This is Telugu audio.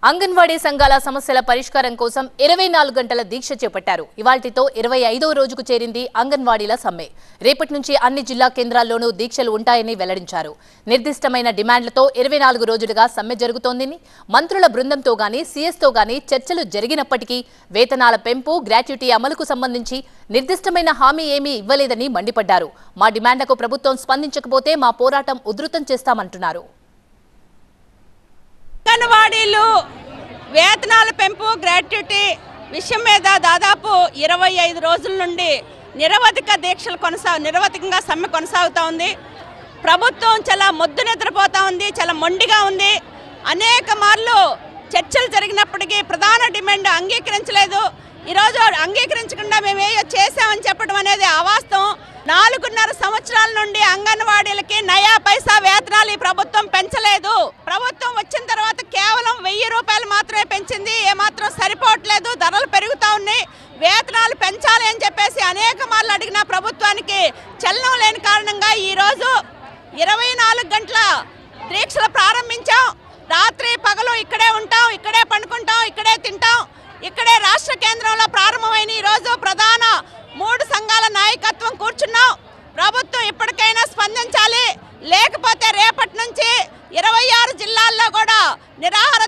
అంగన్వాడీ సంఘాల సమస్యల పరిష్కారం కోసం 24 గంటల దీక్ష చేపట్టారు. ఇవాల్టితో 25వ రోజుకు చేరింది అంగన్వాడీల సమ్మె. రేపటి నుంచి అన్ని జిల్లా కేంద్రాల్లోనూ దీక్షలు ఉంటాయని వెల్లడించారు. నిర్దిష్టమైన డిమాండ్లతో 24 రోజులుగా సమ్మె జరుగుతోందని, మంత్రుల బృందంతో గానీ సీఎస్తో గానీ చర్చలు జరిగినప్పటికీ వేతనాల పెంపు, గ్రాట్యుటీ అమలుకు సంబంధించి నిర్దిష్టమైన హామీ ఏమీ ఇవ్వలేదని మండిపడ్డారు. మా డిమాండ్లకు ప్రభుత్వం స్పందించకపోతే మా పోరాటం ఉధృతం చేస్తామంటున్నారు. అంగన్వాడీలు వేతనాల పెంపు, గ్రాట్యుటీ విషయం మీద దాదాపు 25 రోజుల నుండి నిరవధికంగా సమ్మె కొనసాగుతూ ఉంది. ప్రభుత్వం చాలా మొద్దు నిద్రపోతూ ఉంది, చాలా మొండిగా ఉంది. అనేక మార్లు చర్చలు జరిగినప్పటికీ ప్రధాన డిమాండ్ అంగీకరించలేదు. ఈరోజు అంగీకరించకుండా మేము ఏయో చేసామని చెప్పడం అనేది అవాస్తవం. 4.5 సంవత్సరాల నుండి అంగన్వాడీలకి నయా పైసా వేతనాలు ఈ ప్రభుత్వం పెంచలేదు. ప్రభుత్వం వచ్చిన తర్వాత కేవలం 1000 రూపాయలు మాత్రమే పెంచింది. ఏమాత్రం సరిపోవట్లేదు, ధరలు పెరుగుతూ ఉన్నాయి. వేతనాలు పెంచాలి అని చెప్పేసి అనేక మార్లు అడిగిన ప్రభుత్వానికి చలనం లేని కారణంగా ఈరోజు 24 గంటల దీక్షలు ప్రారంభించాం. రాత్రి పగలు ఇక్కడే ఉంటాం, ఇక్కడే పండుకుంటాం, ఇక్కడే తింటాం. ఇక్కడే రాష్ట్ర కేంద్రంలో ప్రారంభమైన ఈరోజు ప్రధాన 3 సంఘాల నాయకత్వం కూర్చున్నాం. ప్రభుత్వం ఇప్పటికైనా స్పందించాలి, లేకపోతే రేపటి నుంచి 26 జిల్లాల్లో కూడా నిరాహార